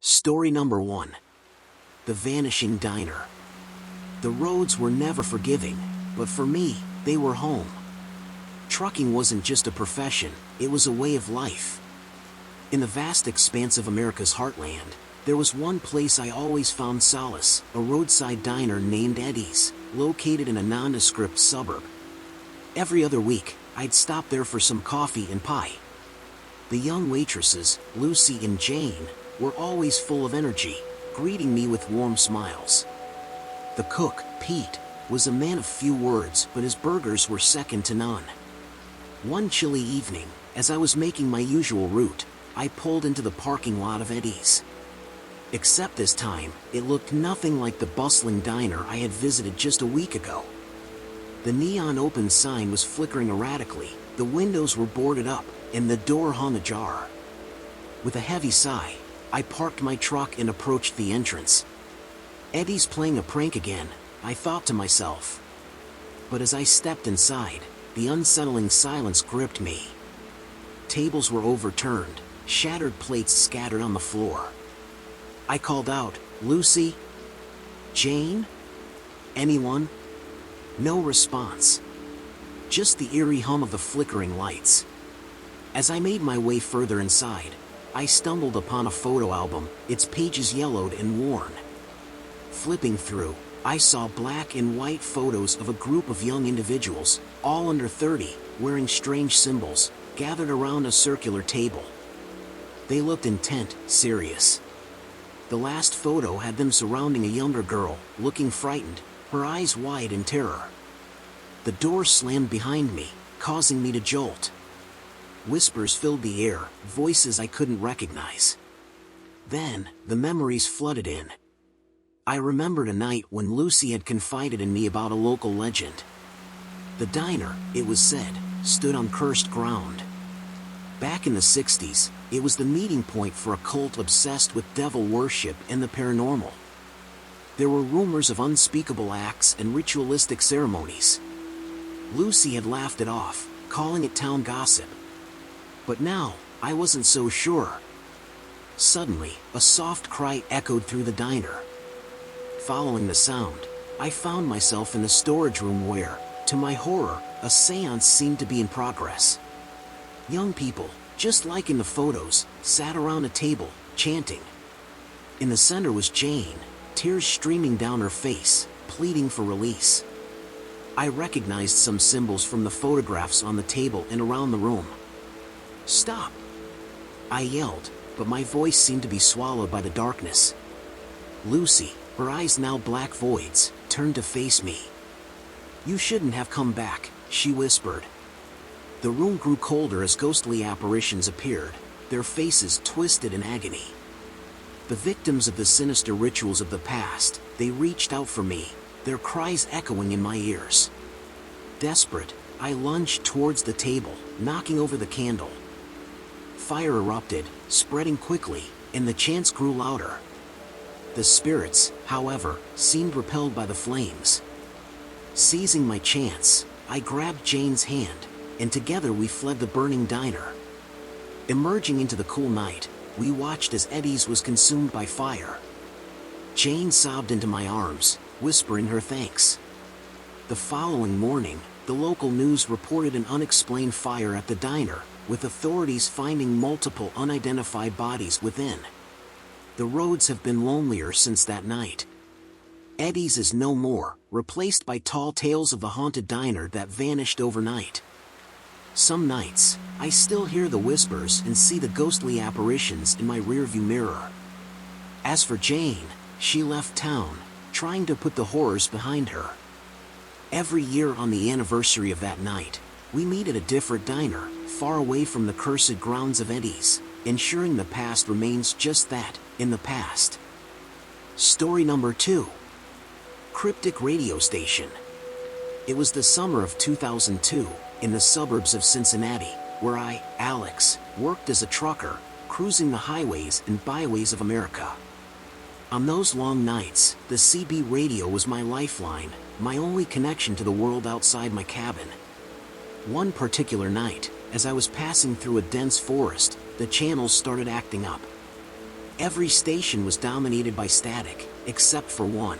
Story number 1. The Vanishing Diner. The roads were never forgiving, but for me, they were home. Trucking wasn't just a profession, it was a way of life. In the vast expanse of America's heartland, there was one place I always found solace, a roadside diner named Eddie's, located in a nondescript suburb. Every other week, I'd stop there for some coffee and pie. The young waitresses, Lucy and Jane, were always full of energy, greeting me with warm smiles. The cook, Pete, was a man of few words, but his burgers were second to none. One chilly evening, as I was making my usual route, I pulled into the parking lot of Eddie's. Except this time, it looked nothing like the bustling diner I had visited just a week ago. The neon open sign was flickering erratically, the windows were boarded up, and the door hung ajar. With a heavy sigh, I parked my truck and approached the entrance. Eddie's playing a prank again, I thought to myself. But as I stepped inside, the unsettling silence gripped me. Tables were overturned, shattered plates scattered on the floor. I called out, "Lucy? Jane? Anyone?" No response. Just the eerie hum of the flickering lights. As I made my way further inside, I stumbled upon a photo album, its pages yellowed and worn. Flipping through, I saw black and white photos of a group of young individuals, all under 30, wearing strange symbols, gathered around a circular table. They looked intent, serious. The last photo had them surrounding a younger girl, looking frightened, her eyes wide in terror. The door slammed behind me, causing me to jolt. Whispers filled the air, voices I couldn't recognize. Then, the memories flooded in. I remembered a night when Lucy had confided in me about a local legend. The diner, it was said, stood on cursed ground. Back in the 60s, it was the meeting point for a cult obsessed with devil worship and the paranormal. There were rumors of unspeakable acts and ritualistic ceremonies. Lucy had laughed it off, calling it town gossip. But now, I wasn't so sure. Suddenly, a soft cry echoed through the diner. Following the sound, I found myself in a storage room where, to my horror, a seance seemed to be in progress. Young people, just like in the photos, sat around a table, chanting. In the center was Jane, tears streaming down her face, pleading for release. I recognized some symbols from the photographs on the table and around the room. "Stop!" I yelled, but my voice seemed to be swallowed by the darkness. Lucy, her eyes now black voids, turned to face me. "You shouldn't have come back," she whispered. The room grew colder as ghostly apparitions appeared, their faces twisted in agony. The victims of the sinister rituals of the past, they reached out for me, their cries echoing in my ears. Desperate, I lunged towards the table, knocking over the candle. Fire erupted, spreading quickly, and the chants grew louder. The spirits, however, seemed repelled by the flames. Seizing my chance, I grabbed Jane's hand, and together we fled the burning diner. Emerging into the cool night, we watched as Eddie's was consumed by fire. Jane sobbed into my arms, whispering her thanks. The following morning, the local news reported an unexplained fire at the diner, with authorities finding multiple unidentified bodies within. The roads have been lonelier since that night. Eddie's is no more, replaced by tall tales of the haunted diner that vanished overnight. Some nights, I still hear the whispers and see the ghostly apparitions in my rearview mirror. As for Jane, she left town, trying to put the horrors behind her. Every year on the anniversary of that night, we meet at a different diner, far away from the cursed grounds of Eddie's, ensuring the past remains just that, in the past. Story number 2. Cryptic Radio Station. It was the summer of 2002, in the suburbs of Cincinnati, where I, Alex, worked as a trucker, cruising the highways and byways of America. On those long nights, the CB radio was my lifeline, my only connection to the world outside my cabin. One particular night, as I was passing through a dense forest, the channels started acting up. Every station was dominated by static, except for one.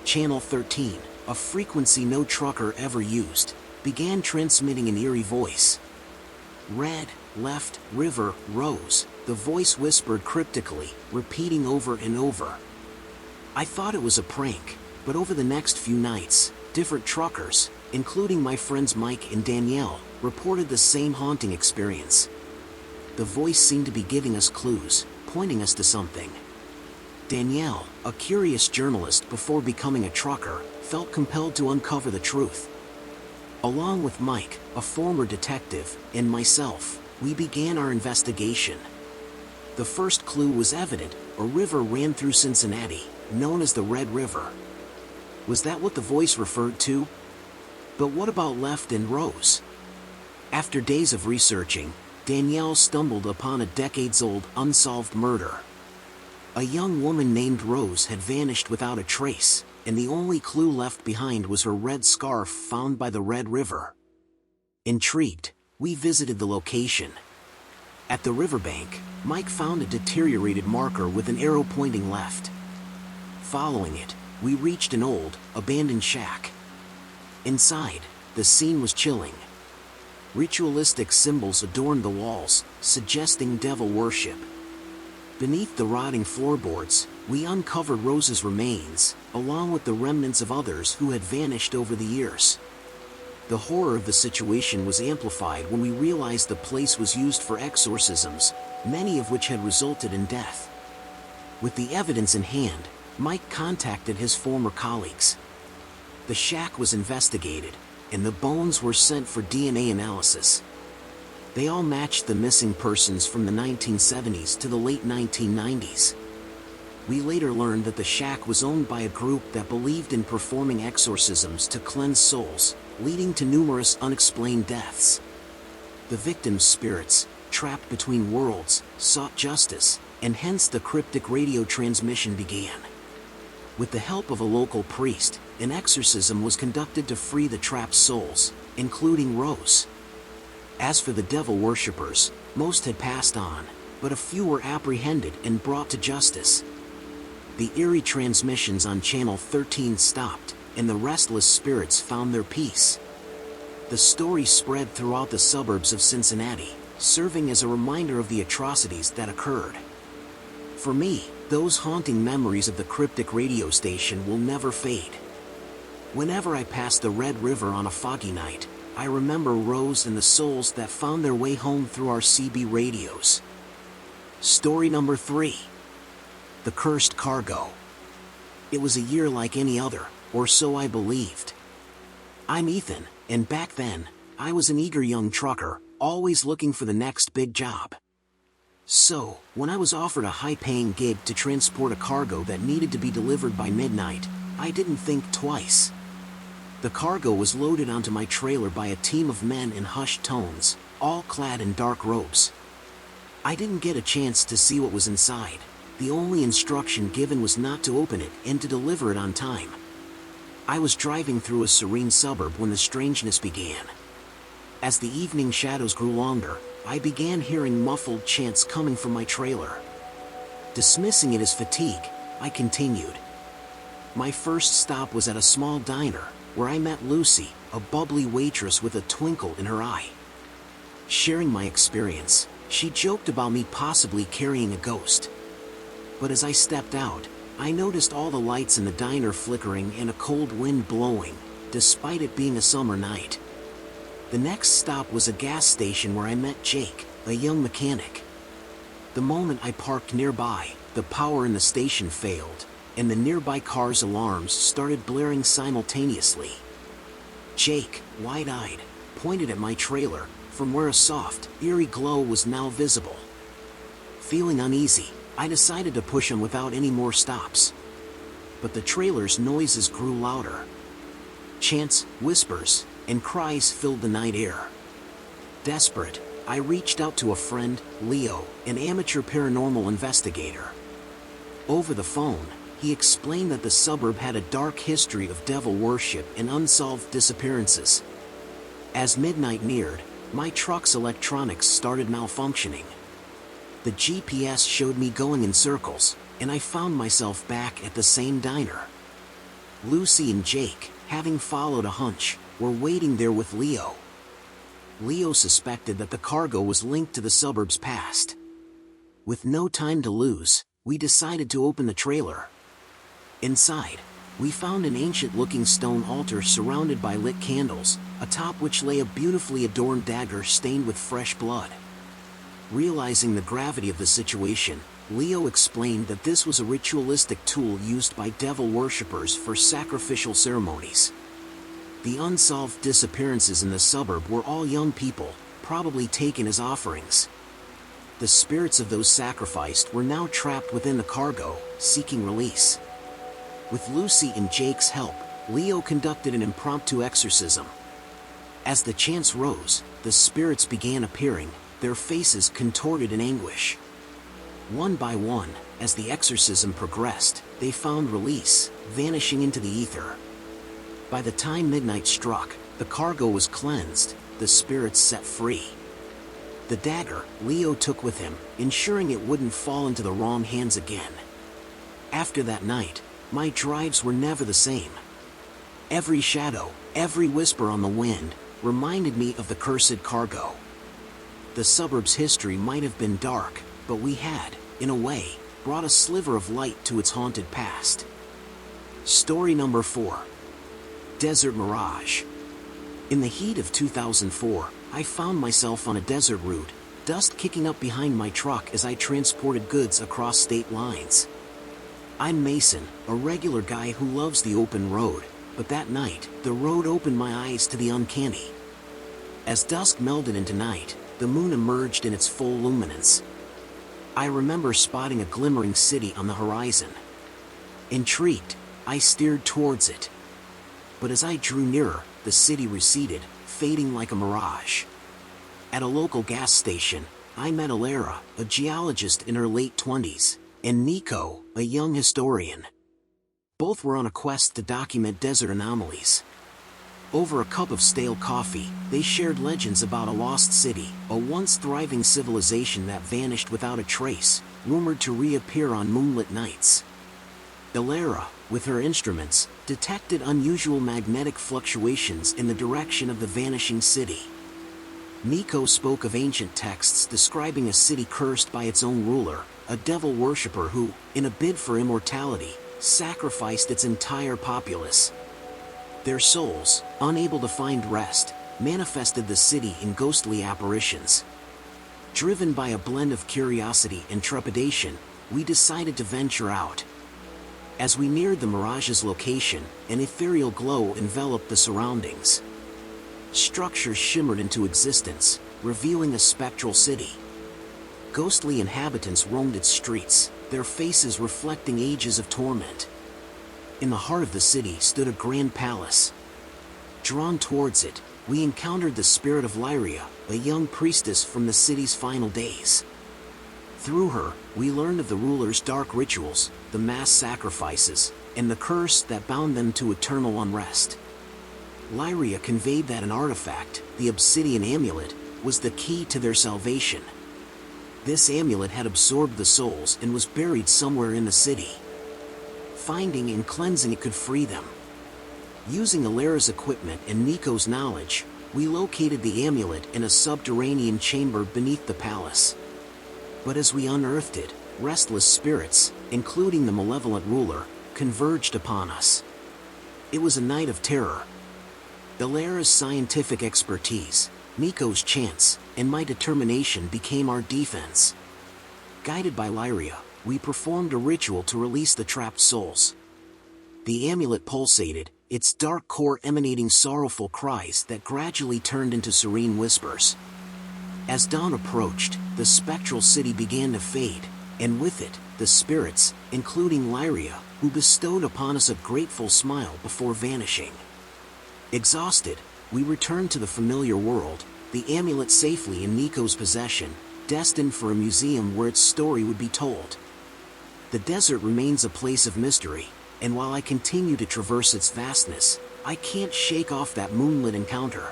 Channel 13, a frequency no trucker ever used, began transmitting an eerie voice. Red, left, river, rose, the voice whispered cryptically, repeating over and over. I thought it was a prank, but over the next few nights, different truckers, including my friends Mike and Danielle, reported the same haunting experience. The voice seemed to be giving us clues, pointing us to something. Danielle, a curious journalist before becoming a trucker, felt compelled to uncover the truth. Along with Mike, a former detective, and myself, we began our investigation. The first clue was evident: a river ran through Cincinnati, known as the Red River. Was that what the voice referred to? But what about Left and Rose? After days of researching, Danielle stumbled upon a decades-old unsolved murder. A young woman named Rose had vanished without a trace, and the only clue left behind was her red scarf found by the Red River. Intrigued, we visited the location. At the riverbank, Mike found a deteriorated marker with an arrow pointing left. Following it, we reached an old, abandoned shack. Inside, the scene was chilling. Ritualistic symbols adorned the walls, suggesting devil worship. Beneath the rotting floorboards, we uncovered Rose's remains, along with the remnants of others who had vanished over the years. The horror of the situation was amplified when we realized the place was used for exorcisms, many of which had resulted in death. With the evidence in hand, Mike contacted his former colleagues. The shack was investigated, and the bones were sent for DNA analysis. They all matched the missing persons from the 1970s to the late 1990s. We later learned that the shack was owned by a group that believed in performing exorcisms to cleanse souls, leading to numerous unexplained deaths. The victims' spirits, trapped between worlds, sought justice, and hence the cryptic radio transmission began. With the help of a local priest, an exorcism was conducted to free the trapped souls, including Rose. As for the devil worshippers, most had passed on, but a few were apprehended and brought to justice. The eerie transmissions on Channel 13 stopped, and the restless spirits found their peace. The story spread throughout the suburbs of Cincinnati, serving as a reminder of the atrocities that occurred. For me, those haunting memories of the cryptic radio station will never fade. Whenever I pass the Red River on a foggy night, I remember Rose and the souls that found their way home through our CB radios. Story number 3. The Cursed Cargo. It was a year like any other, or so I believed. I'm Ethan, and back then, I was an eager young trucker, always looking for the next big job. So, when I was offered a high-paying gig to transport a cargo that needed to be delivered by midnight, I didn't think twice. The cargo was loaded onto my trailer by a team of men in hushed tones, all clad in dark robes. I didn't get a chance to see what was inside. The only instruction given was not to open it and to deliver it on time. I was driving through a serene suburb when the strangeness began. As the evening shadows grew longer, I began hearing muffled chants coming from my trailer. Dismissing it as fatigue, I continued. My first stop was at a small diner, where I met Lucy, a bubbly waitress with a twinkle in her eye. Sharing my experience, she joked about me possibly carrying a ghost. But as I stepped out, I noticed all the lights in the diner flickering and a cold wind blowing, despite it being a summer night. The next stop was a gas station where I met Jake, a young mechanic. The moment I parked nearby, the power in the station failed, and the nearby car's alarms started blaring simultaneously. Jake, wide-eyed, pointed at my trailer, from where a soft, eerie glow was now visible. Feeling uneasy, I decided to push him without any more stops. But the trailer's noises grew louder. Chants, whispers, and cries filled the night air. Desperate, I reached out to a friend, Leo, an amateur paranormal investigator. Over the phone, he explained that the suburb had a dark history of devil worship and unsolved disappearances. As midnight neared, my truck's electronics started malfunctioning. The GPS showed me going in circles, and I found myself back at the same diner. Lucy and Jake, having followed a hunch, were waiting there with Leo. Leo suspected that the cargo was linked to the suburb's past. With no time to lose, we decided to open the trailer. Inside, we found an ancient-looking stone altar surrounded by lit candles, atop which lay a beautifully adorned dagger stained with fresh blood. Realizing the gravity of the situation, Leo explained that this was a ritualistic tool used by devil worshippers for sacrificial ceremonies. The unsolved disappearances in the suburb were all young people, probably taken as offerings. The spirits of those sacrificed were now trapped within the cargo, seeking release. With Lucy and Jake's help, Leo conducted an impromptu exorcism. As the chants rose, the spirits began appearing, their faces contorted in anguish. One by one, as the exorcism progressed, they found release, vanishing into the ether. By the time midnight struck, the cargo was cleansed, the spirits set free. The dagger, Leo took with him, ensuring it wouldn't fall into the wrong hands again. After that night, my drives were never the same. Every shadow, every whisper on the wind, reminded me of the cursed cargo. The suburb's history might have been dark, but we had, in a way, brought a sliver of light to its haunted past. Story number 4. Desert Mirage. In the heat of 2004, I found myself on a desert route, dust kicking up behind my truck as I transported goods across state lines. I'm Mason, a regular guy who loves the open road, but that night, the road opened my eyes to the uncanny. As dusk melded into night, the moon emerged in its full luminance. I remember spotting a glimmering city on the horizon. Intrigued, I steered towards it. But as I drew nearer, the city receded, fading like a mirage. At a local gas station, I met Alara, a geologist in her late 20s, and Nico, a young historian. Both were on a quest to document desert anomalies. Over a cup of stale coffee, they shared legends about a lost city, a once thriving civilization that vanished without a trace, rumored to reappear on moonlit nights. Alara, with her instruments, detected unusual magnetic fluctuations in the direction of the vanishing city. Nico spoke of ancient texts describing a city cursed by its own ruler, a devil worshipper who, in a bid for immortality, sacrificed its entire populace. Their souls, unable to find rest, manifested the city in ghostly apparitions. Driven by a blend of curiosity and trepidation, we decided to venture out. As we neared the mirage's location, an ethereal glow enveloped the surroundings. Structures shimmered into existence, revealing a spectral city. Ghostly inhabitants roamed its streets, their faces reflecting ages of torment. In the heart of the city stood a grand palace. Drawn towards it, we encountered the spirit of Lyria, a young priestess from the city's final days. Through her, we learned of the ruler's dark rituals, the mass sacrifices, and the curse that bound them to eternal unrest. Lyria conveyed that an artifact, the obsidian amulet, was the key to their salvation. This amulet had absorbed the souls and was buried somewhere in the city. Finding and cleansing it could free them. Using Alara's equipment and Nico's knowledge, we located the amulet in a subterranean chamber beneath the palace. But as we unearthed it, restless spirits, including the malevolent ruler, converged upon us. It was a night of terror. Alara's scientific expertise, Nico's chants, and my determination became our defense. Guided by Lyria, we performed a ritual to release the trapped souls. The amulet pulsated, its dark core emanating sorrowful cries that gradually turned into serene whispers. As dawn approached, the spectral city began to fade, and with it, the spirits, including Lyria, who bestowed upon us a grateful smile before vanishing. Exhausted, we returned to the familiar world, the amulet safely in Nico's possession, destined for a museum where its story would be told. The desert remains a place of mystery, and while I continue to traverse its vastness, I can't shake off that moonlit encounter.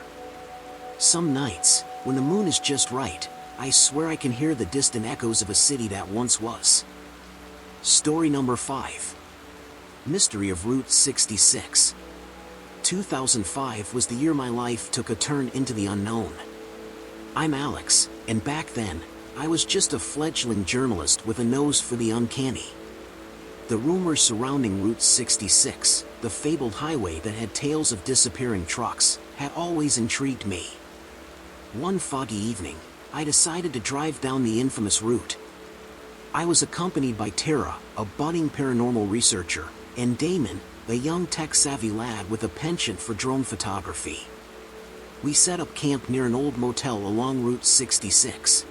Some nights, when the moon is just right, I swear I can hear the distant echoes of a city that once was. Story number 5. Mystery of Route 66. 2005 was the year my life took a turn into the unknown. I'm Alex, and back then, I was just a fledgling journalist with a nose for the uncanny. The rumors surrounding Route 66, the fabled highway that had tales of disappearing trucks, had always intrigued me. One foggy evening, I decided to drive down the infamous route. I was accompanied by Tara, a budding paranormal researcher, and Damon, a young tech-savvy lad with a penchant for drone photography. We set up camp near an old motel along Route 66.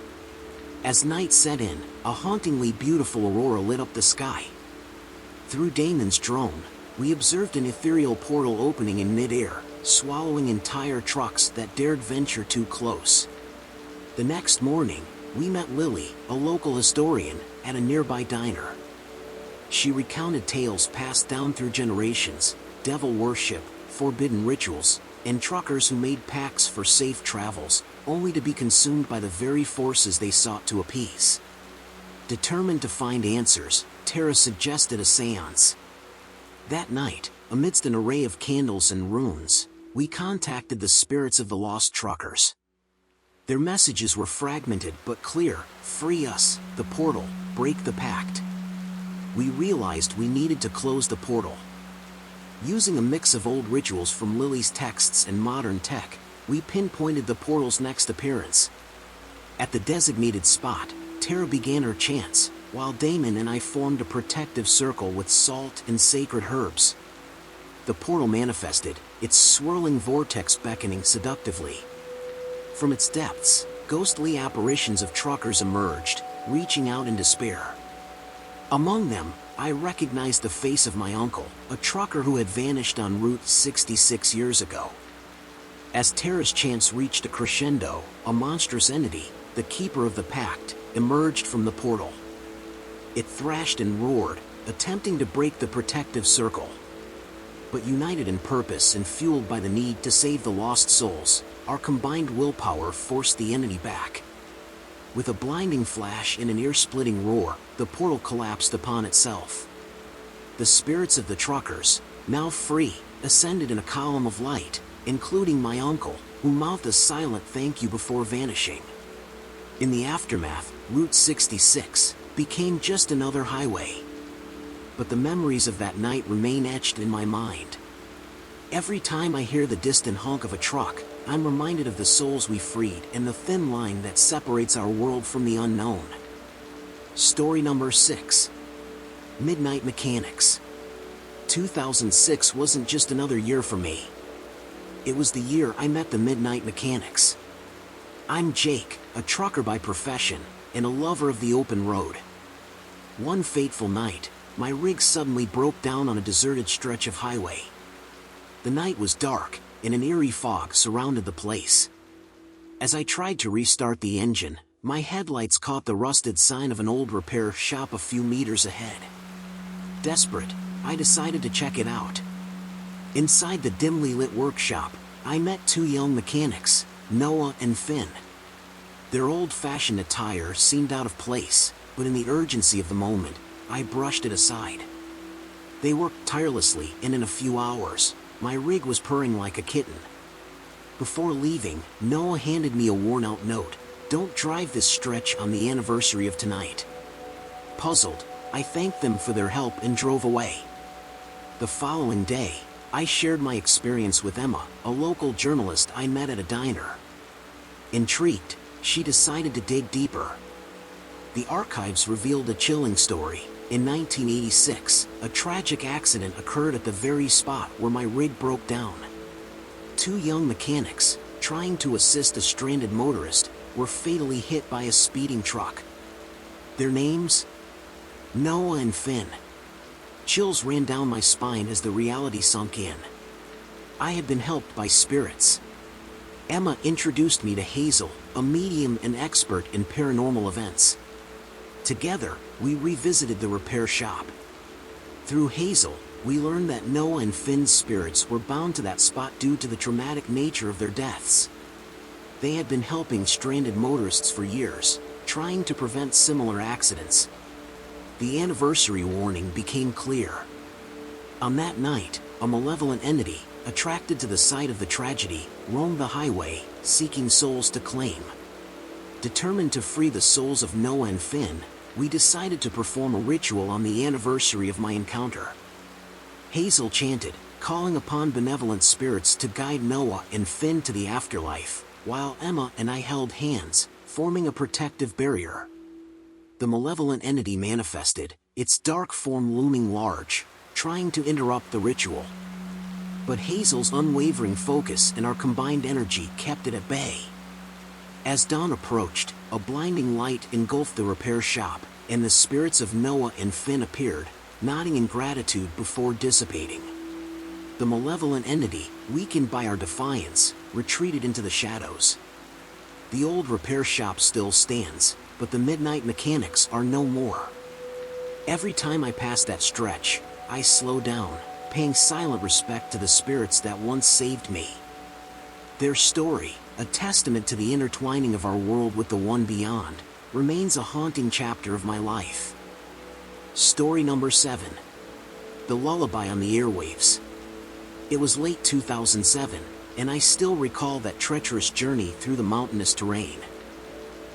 As night set in, a hauntingly beautiful aurora lit up the sky. Through Damon's drone, we observed an ethereal portal opening in mid-air, swallowing entire trucks that dared venture too close. The next morning, we met Lily, a local historian, at a nearby diner. She recounted tales passed down through generations, devil worship, forbidden rituals, and truckers who made pacts for safe travels, only to be consumed by the very forces they sought to appease. Determined to find answers, Tara suggested a seance. That night, amidst an array of candles and runes, we contacted the spirits of the lost truckers. Their messages were fragmented but clear: free us, the portal, break the pact. We realized we needed to close the portal. Using a mix of old rituals from Lily's texts and modern tech, we pinpointed the portal's next appearance. At the designated spot, Tara began her chants, while Damon and I formed a protective circle with salt and sacred herbs. The portal manifested, its swirling vortex beckoning seductively. From its depths, ghostly apparitions of truckers emerged, reaching out in despair. Among them, I recognized the face of my uncle, a trucker who had vanished on Route 66 years ago. As Tara's chants reached a crescendo, a monstrous entity, the keeper of the pact, emerged from the portal. It thrashed and roared, attempting to break the protective circle. But united in purpose and fueled by the need to save the lost souls, our combined willpower forced the entity back. With a blinding flash and an ear-splitting roar, the portal collapsed upon itself. The spirits of the truckers, now free, ascended in a column of light, including my uncle, who mouthed a silent thank you before vanishing. In the aftermath, Route 66 became just another highway. But the memories of that night remain etched in my mind. Every time I hear the distant honk of a truck, I'm reminded of the souls we freed and the thin line that separates our world from the unknown. Story number 6. Midnight Mechanics. 2006 wasn't just another year for me. It was the year I met the Midnight Mechanics. I'm Jake, a trucker by profession, and a lover of the open road. One fateful night, my rig suddenly broke down on a deserted stretch of highway. The night was dark, and an eerie fog surrounded the place. As I tried to restart the engine, my headlights caught the rusted sign of an old repair shop a few meters ahead. Desperate, I decided to check it out. Inside the dimly lit workshop, I met two young mechanics, Noah and Finn. Their old-fashioned attire seemed out of place, but in the urgency of the moment, I brushed it aside. They worked tirelessly, and in a few hours, my rig was purring like a kitten. Before leaving, Noah handed me a worn-out note: "Don't drive this stretch on the anniversary of tonight." Puzzled, I thanked them for their help and drove away. The following day, I shared my experience with Emma, a local journalist I met at a diner. Intrigued, she decided to dig deeper. The archives revealed a chilling story. In 1986, a tragic accident occurred at the very spot where my rig broke down. Two young mechanics, trying to assist a stranded motorist, were fatally hit by a speeding truck. Their names? Noah and Finn. Chills ran down my spine as the reality sunk in. I had been helped by spirits. Emma introduced me to Hazel, a medium and expert in paranormal events. Together, we revisited the repair shop. Through Hazel, we learned that Noah and Finn's spirits were bound to that spot due to the traumatic nature of their deaths. They had been helping stranded motorists for years, trying to prevent similar accidents. The anniversary warning became clear. On that night, a malevolent entity, attracted to the site of the tragedy, roamed the highway, seeking souls to claim. Determined to free the souls of Noah and Finn, we decided to perform a ritual on the anniversary of my encounter. Hazel chanted, calling upon benevolent spirits to guide Noah and Finn to the afterlife, while Emma and I held hands, forming a protective barrier. The malevolent entity manifested, its dark form looming large, trying to interrupt the ritual. But Hazel's unwavering focus and our combined energy kept it at bay. As dawn approached, a blinding light engulfed the repair shop, and the spirits of Noah and Finn appeared, nodding in gratitude before dissipating. The malevolent entity, weakened by our defiance, retreated into the shadows. The old repair shop still stands, but the midnight mechanics are no more. Every time I pass that stretch, I slow down, paying silent respect to the spirits that once saved me. Their story, a testament to the intertwining of our world with the one beyond, remains a haunting chapter of my life. Story number 7. The Lullaby on the Airwaves. It was late 2007, and I still recall that treacherous journey through the mountainous terrain.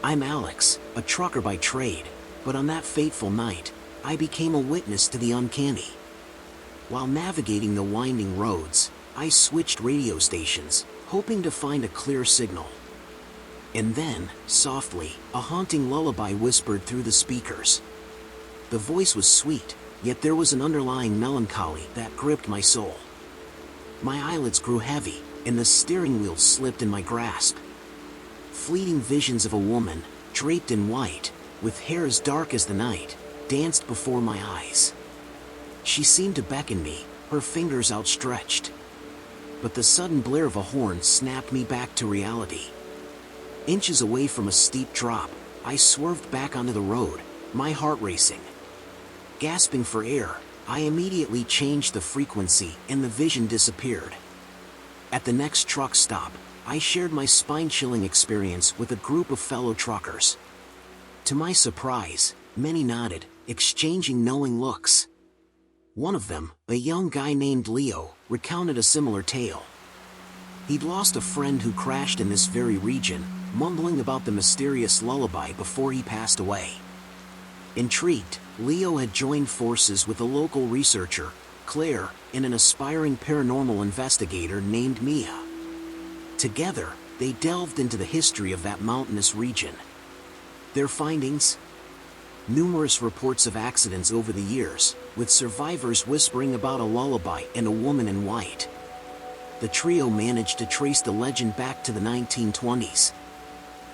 I'm Alex, a trucker by trade, but on that fateful night, I became a witness to the uncanny. While navigating the winding roads, I switched radio stations, hoping to find a clear signal. And then, softly, a haunting lullaby whispered through the speakers. The voice was sweet, yet there was an underlying melancholy that gripped my soul. My eyelids grew heavy, and the steering wheel slipped in my grasp. Fleeting visions of a woman, draped in white, with hair as dark as the night, danced before my eyes. She seemed to beckon me, her fingers outstretched. But the sudden blare of a horn snapped me back to reality. Inches away from a steep drop, I swerved back onto the road, my heart racing. Gasping for air, I immediately changed the frequency and the vision disappeared. At the next truck stop, I shared my spine-chilling experience with a group of fellow truckers. To my surprise, many nodded, exchanging knowing looks. One of them, a young guy named Leo, recounted a similar tale. He'd lost a friend who crashed in this very region, mumbling about the mysterious lullaby before he passed away. Intrigued, Leo had joined forces with a local researcher, Claire, and an aspiring paranormal investigator named Mia. Together, they delved into the history of that mountainous region. Their findings? Numerous reports of accidents over the years, with survivors whispering about a lullaby and a woman in white. The trio managed to trace the legend back to the 1920s.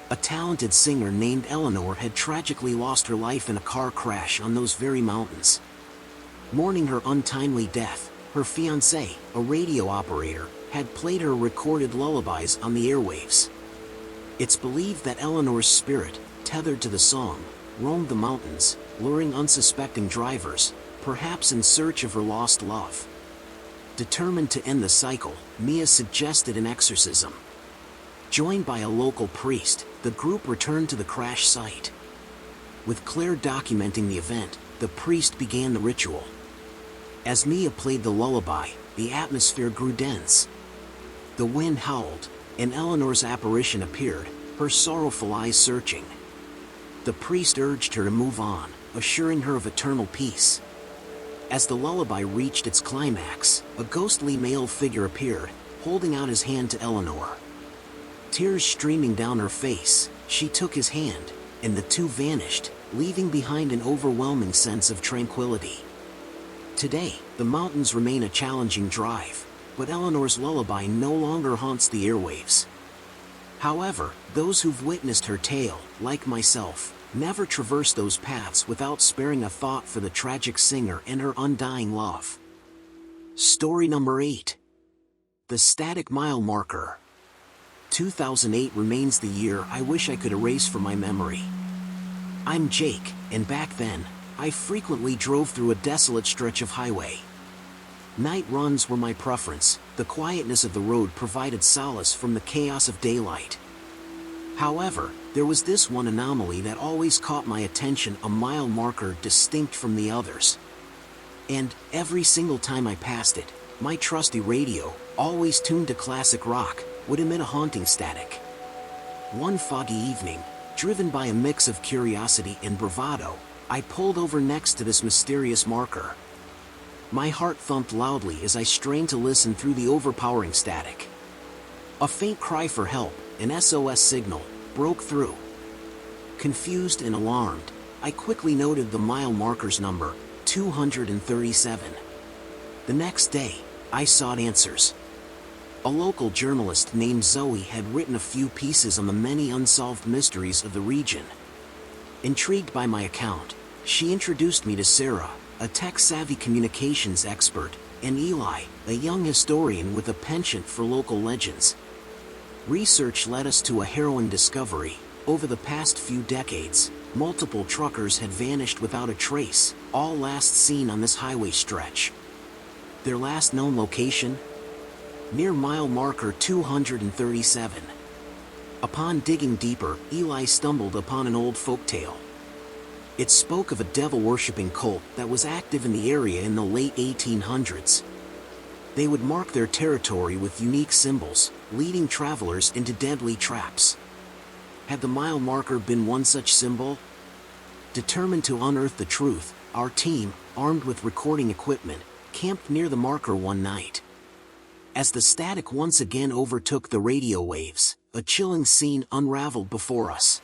A talented singer named Eleanor had tragically lost her life in a car crash on those very mountains. Mourning her untimely death, her fiancé, a radio operator, had played her recorded lullabies on the airwaves. It's believed that Eleanor's spirit, tethered to the song, roamed the mountains, luring unsuspecting drivers, perhaps in search of her lost love. Determined to end the cycle, Mia suggested an exorcism. Joined by a local priest, the group returned to the crash site. With Claire documenting the event, the priest began the ritual. As Mia played the lullaby, the atmosphere grew dense. The wind howled, and Eleanor's apparition appeared, her sorrowful eyes searching. The priest urged her to move on, assuring her of eternal peace. As the lullaby reached its climax, a ghostly male figure appeared, holding out his hand to Eleanor. Tears streaming down her face, she took his hand, and the two vanished, leaving behind an overwhelming sense of tranquility. Today, the mountains remain a challenging drive, but Eleanor's lullaby no longer haunts the airwaves. However, those who've witnessed her tale, like myself, never traverse those paths without sparing a thought for the tragic singer and her undying love. Story number 8. The Static Mile Marker. 2008 remains the year I wish I could erase from my memory. I'm Jake, and back then, I frequently drove through a desolate stretch of highway. Night runs were my preference, the quietness of the road provided solace from the chaos of daylight. However, there was this one anomaly that always caught my attention, a mile marker distinct from the others. And, every single time I passed it, my trusty radio, always tuned to classic rock, would emit a haunting static. One foggy evening, driven by a mix of curiosity and bravado, I pulled over next to this mysterious marker. My heart thumped loudly as I strained to listen through the overpowering static. A faint cry for help, an SOS signal, broke through. Confused and alarmed, I quickly noted the mile marker's number, 237. The next day, I sought answers. A local journalist named Zoe had written a few pieces on the many unsolved mysteries of the region. Intrigued by my account, she introduced me to Sarah, a tech-savvy communications expert, and Eli, a young historian with a penchant for local legends. Research led us to a harrowing discovery. Over the past few decades, multiple truckers had vanished without a trace, all last seen on this highway stretch. Their last known location? Near mile marker 237. Upon digging deeper, Eli stumbled upon an old folktale. It spoke of a devil-worshipping cult that was active in the area in the late 1800s. They would mark their territory with unique symbols, leading travelers into deadly traps. Had the mile marker been one such symbol? Determined to unearth the truth, our team, armed with recording equipment, camped near the marker one night. As the static once again overtook the radio waves, a chilling scene unraveled before us.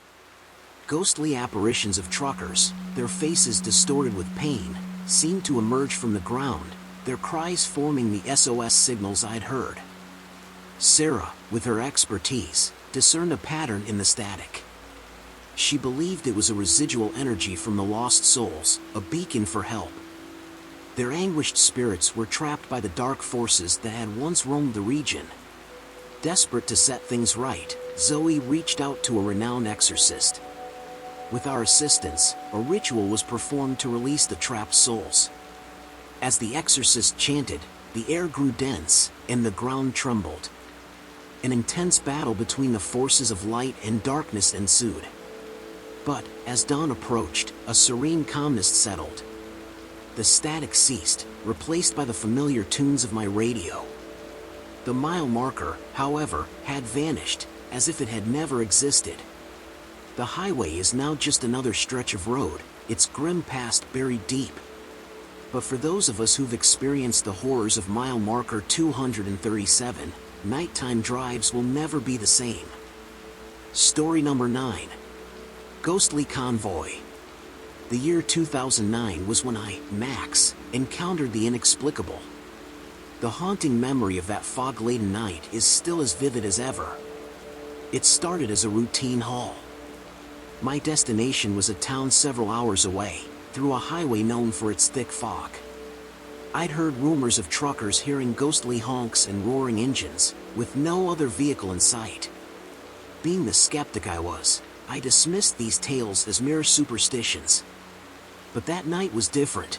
Ghostly apparitions of truckers, their faces distorted with pain, seemed to emerge from the ground, their cries forming the SOS signals I'd heard. Sarah, with her expertise, discerned a pattern in the static. She believed it was a residual energy from the lost souls, a beacon for help. Their anguished spirits were trapped by the dark forces that had once roamed the region. Desperate to set things right, Zoe reached out to a renowned exorcist. With our assistance, a ritual was performed to release the trapped souls. As the exorcist chanted, the air grew dense, and the ground trembled. An intense battle between the forces of light and darkness ensued. But, as dawn approached, a serene calmness settled. The static ceased, replaced by the familiar tunes of my radio. The mile marker, however, had vanished, as if it had never existed. The highway is now just another stretch of road, its grim past buried deep. But for those of us who've experienced the horrors of mile marker 237, nighttime drives will never be the same. Story number 9. Ghostly Convoy. The year 2009 was when I, Max, encountered the inexplicable. The haunting memory of that fog-laden night is still as vivid as ever. It started as a routine haul. My destination was a town several hours away, through a highway known for its thick fog. I'd heard rumors of truckers hearing ghostly honks and roaring engines, with no other vehicle in sight. Being the skeptic I was, I dismissed these tales as mere superstitions. But that night was different.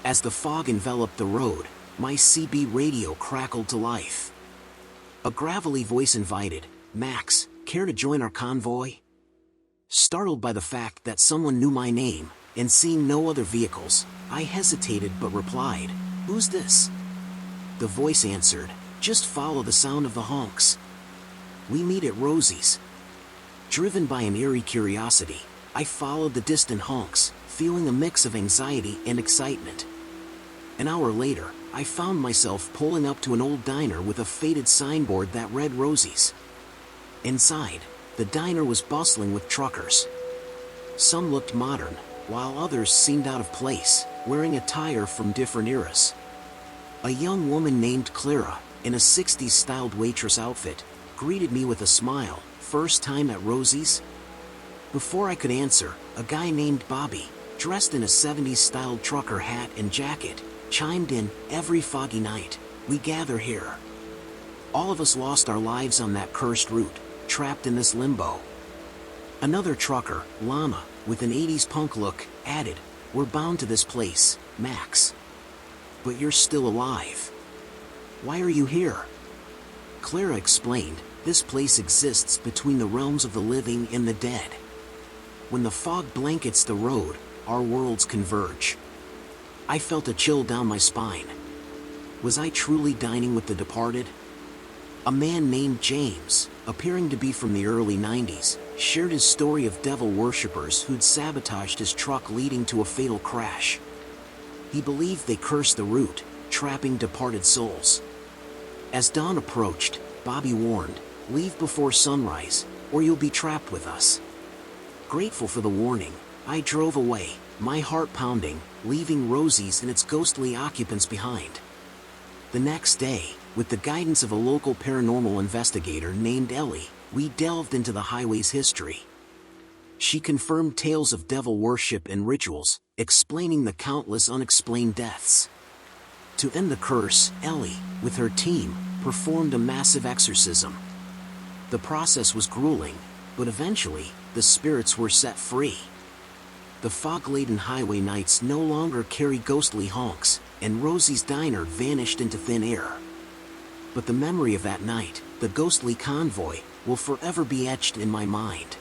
As the fog enveloped the road, my CB radio crackled to life. A gravelly voice invited, "Max, care to join our convoy?" Startled by the fact that someone knew my name, and seeing no other vehicles, I hesitated but replied, "Who's this?" The voice answered, "Just follow the sound of the honks. We meet at Rosie's." Driven by an eerie curiosity, I followed the distant honks, feeling a mix of anxiety and excitement. An hour later, I found myself pulling up to an old diner with a faded signboard that read Rosie's. Inside, the diner was bustling with truckers. Some looked modern, while others seemed out of place, wearing attire from different eras. A young woman named Clara, in a 60s-styled waitress outfit, greeted me with a smile. "First time at Rosie's?" Before I could answer, a guy named Bobby, dressed in a 70s-styled trucker hat and jacket, chimed in, "Every foggy night, we gather here." All of us lost our lives on that cursed route, trapped in this limbo. Another trucker, Lana, with an 80s punk look, added, "We're bound to this place, Max. But you're still alive. Why are you here?" Clara explained, This place exists between the realms of the living and the dead. When the fog blankets the road, our worlds converge. I felt a chill down my spine. Was I truly dining with the departed? A man named James, appearing to be from the early 90s, shared his story of devil worshippers who'd sabotaged his truck, leading to a fatal crash. He believed they cursed the route, trapping departed souls. As dawn approached, Bobby warned, "Leave before sunrise, or you'll be trapped with us." Grateful for the warning, I drove away, my heart pounding, leaving Rosie's and its ghostly occupants behind. The next day, with the guidance of a local paranormal investigator named Ellie, we delved into the highway's history. She confirmed tales of devil worship and rituals, explaining the countless unexplained deaths. To end the curse, Ellie, with her team, performed a massive exorcism. The process was grueling, but eventually, the spirits were set free. The fog-laden highway nights no longer carry ghostly honks, and Rosie's diner vanished into thin air. But the memory of that night, the ghostly convoy, will forever be etched in my mind.